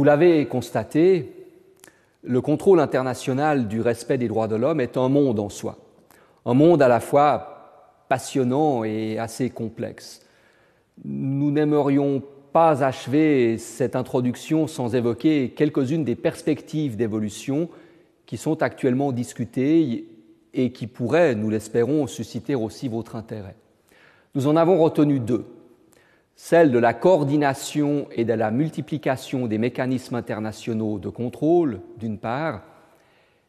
l'avez constaté, le contrôle international du respect des droits de l'homme est un monde en soi, un monde à la fois passionnant et assez complexe. Nous n'aimerions pas achever cette introduction sans évoquer quelques-unes des perspectives d'évolution qui sont actuellement discutées et qui pourraient, nous l'espérons, susciter aussi votre intérêt. Nous en avons retenu deux. Celle de la coordination et de la multiplication des mécanismes internationaux de contrôle, d'une part,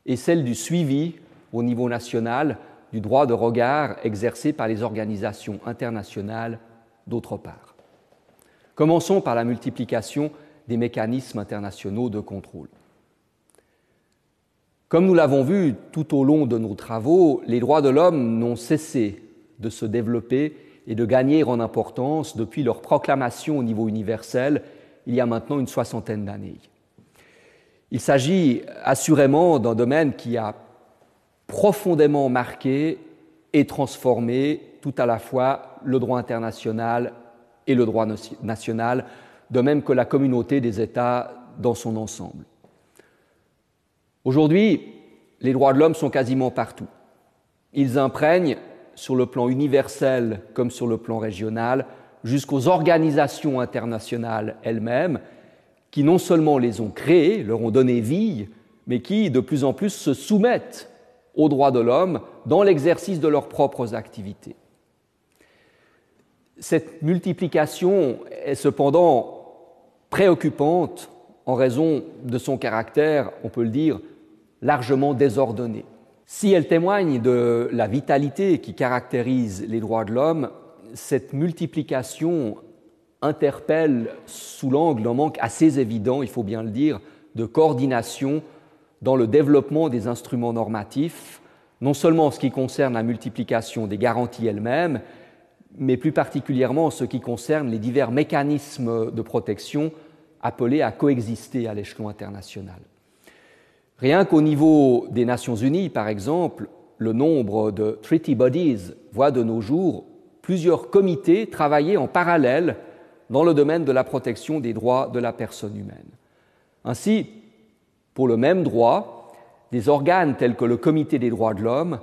et celle du suivi au niveau national du droit de regard exercé par les organisations internationales, d'autre part. Commençons par la multiplication des mécanismes internationaux de contrôle. Comme nous l'avons vu tout au long de nos travaux, les droits de l'homme n'ont cessé de se développer et de gagner en importance depuis leur proclamation au niveau universel il y a maintenant une soixantaine d'années. Il s'agit assurément d'un domaine qui a profondément marqué et transformé tout à la fois le droit international et le droit national, de même que la communauté des États dans son ensemble. Aujourd'hui, les droits de l'homme sont quasiment partout. Ils imprègnent sur le plan universel comme sur le plan régional, jusqu'aux organisations internationales elles-mêmes, qui non seulement les ont créées, leur ont donné vie, mais qui de plus en plus se soumettent aux droits de l'homme dans l'exercice de leurs propres activités. Cette multiplication est cependant préoccupante en raison de son caractère, on peut le dire, largement désordonné. Si elle témoigne de la vitalité qui caractérise les droits de l'homme, cette multiplication interpelle sous l'angle d'un manque assez évident, il faut bien le dire, de coordination dans le développement des instruments normatifs, non seulement en ce qui concerne la multiplication des garanties elles-mêmes, mais plus particulièrement en ce qui concerne les divers mécanismes de protection appelés à coexister à l'échelon international. Rien qu'au niveau des Nations Unies, par exemple, le nombre de treaty bodies voit de nos jours plusieurs comités travailler en parallèle dans le domaine de la protection des droits de la personne humaine. Ainsi, pour le même droit, des organes tels que le Comité des droits de l'homme,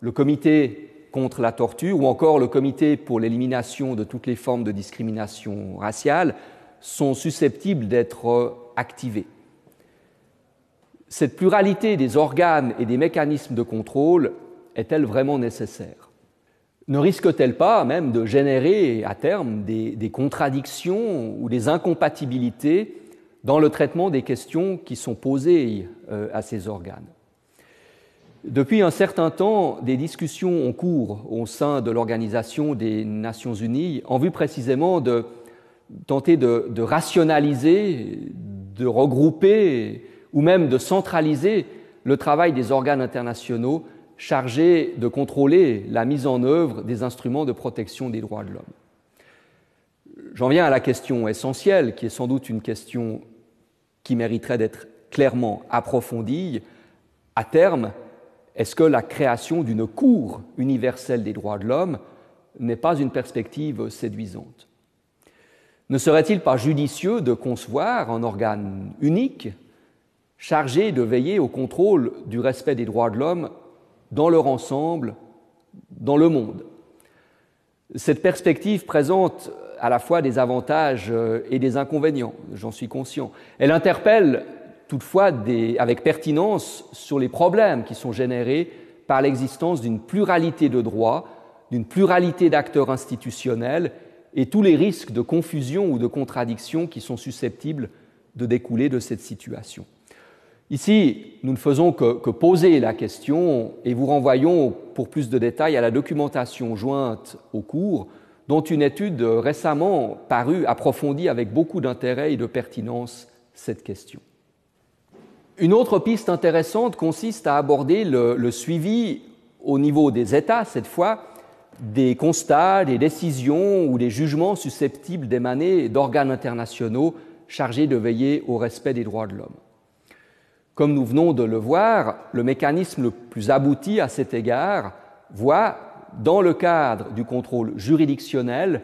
le Comité contre la torture ou encore le Comité pour l'élimination de toutes les formes de discrimination raciale sont susceptibles d'être activés. Cette pluralité des organes et des mécanismes de contrôle est-elle vraiment nécessaire? Ne risque-t-elle pas même de générer à terme des contradictions ou des incompatibilités dans le traitement des questions qui sont posées à ces organes? Depuis un certain temps, des discussions ont cours au sein de l'Organisation des Nations Unies en vue précisément de tenter de rationaliser, de regrouper ou même de centraliser le travail des organes internationaux chargés de contrôler la mise en œuvre des instruments de protection des droits de l'homme. J'en viens à la question essentielle, qui est sans doute une question qui mériterait d'être clairement approfondie. À terme, est-ce que la création d'une Cour universelle des droits de l'homme n'est pas une perspective séduisante? Ne serait-il pas judicieux de concevoir un organe unique chargé de veiller au contrôle du respect des droits de l'homme dans leur ensemble, dans le monde? Cette perspective présente à la fois des avantages et des inconvénients, j'en suis conscient. Elle interpelle toutefois avec pertinence sur les problèmes qui sont générés par l'existence d'une pluralité de droits, d'une pluralité d'acteurs institutionnels et tous les risques de confusion ou de contradiction qui sont susceptibles de découler de cette situation. Ici, nous ne faisons que poser la question et vous renvoyons pour plus de détails à la documentation jointe au cours, dont une étude récemment parue approfondit avec beaucoup d'intérêt et de pertinence cette question. Une autre piste intéressante consiste à aborder le suivi au niveau des États, cette fois, des constats, des décisions ou des jugements susceptibles d'émaner d'organes internationaux chargés de veiller au respect des droits de l'homme. Comme nous venons de le voir, le mécanisme le plus abouti à cet égard voit, dans le cadre du contrôle juridictionnel,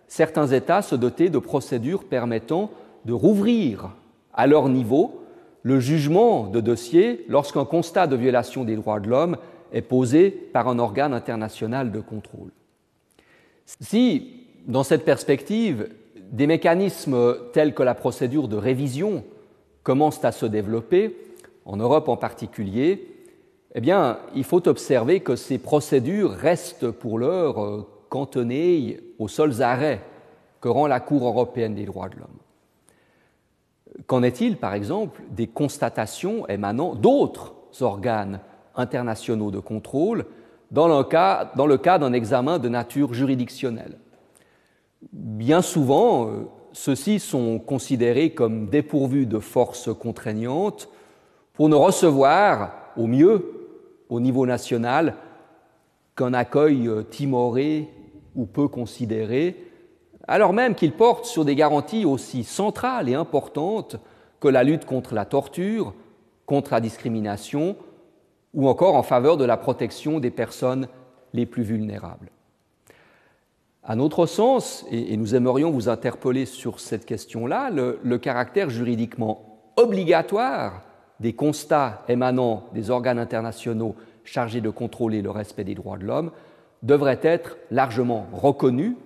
certains États se doter de procédures permettant de rouvrir à leur niveau, le jugement de dossier lorsqu'un constat de violation des droits de l'homme est posé par un organe international de contrôle. Si, dans cette perspective, des mécanismes tels que la procédure de révision commencent à se développer, en Europe en particulier, eh bien, il faut observer que ces procédures restent pour l'heure cantonnées aux seuls arrêts que rend la Cour européenne des droits de l'homme. Qu'en est-il, par exemple, des constatations émanant d'autres organes internationaux de contrôle dans le cas d'un examen de nature juridictionnelle? Bien souvent, ceux-ci sont considérés comme dépourvus de force contraignante pour ne recevoir, au mieux, au niveau national, qu'un accueil timoré ou peu considéré, alors même qu'ils portent sur des garanties aussi centrales et importantes que la lutte contre la torture, contre la discrimination ou encore en faveur de la protection des personnes les plus vulnérables. À notre sens, et nous aimerions vous interpeller sur cette question-là, le caractère juridiquement obligatoire des constats émanant des organes internationaux chargés de contrôler le respect des droits de l'homme devrait être largement reconnu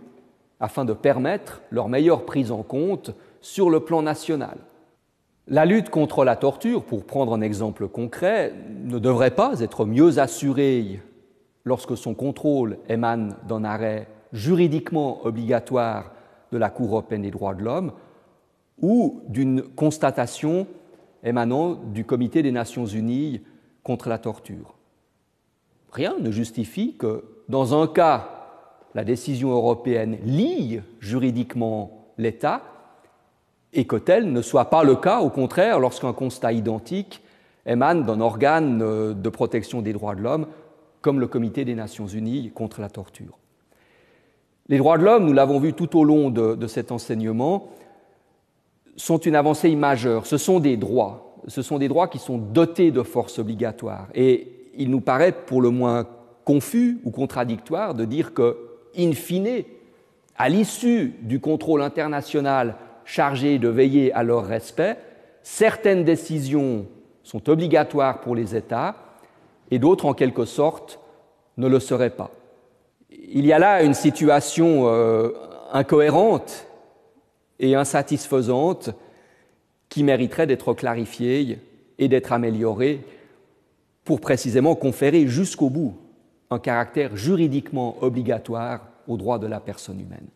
afin de permettre leur meilleure prise en compte sur le plan national. La lutte contre la torture, pour prendre un exemple concret, ne devrait pas être mieux assurée lorsque son contrôle émane d'un arrêt juridiquement obligatoire de la Cour européenne des droits de l'homme ou d'une constatation émanant du Comité des Nations unies contre la torture. Rien ne justifie que, dans un cas, la décision européenne lie juridiquement l'État et que tel ne soit pas le cas, au contraire, lorsqu'un constat identique émane d'un organe de protection des droits de l'homme comme le Comité des Nations unies contre la torture. Les droits de l'homme, nous l'avons vu tout au long de cet enseignement, sont une avancée majeure. Ce sont des droits qui sont dotés de force obligatoire. Et il nous paraît pour le moins confus ou contradictoire de dire que, in fine, à l'issue du contrôle international chargé de veiller à leur respect, certaines décisions sont obligatoires pour les États et d'autres, en quelque sorte, ne le seraient pas. Il y a là une situation incohérente et insatisfaisante qui mériterait d'être clarifiée et d'être améliorée pour précisément conférer jusqu'au bout un caractère juridiquement obligatoire aux droits de la personne humaine.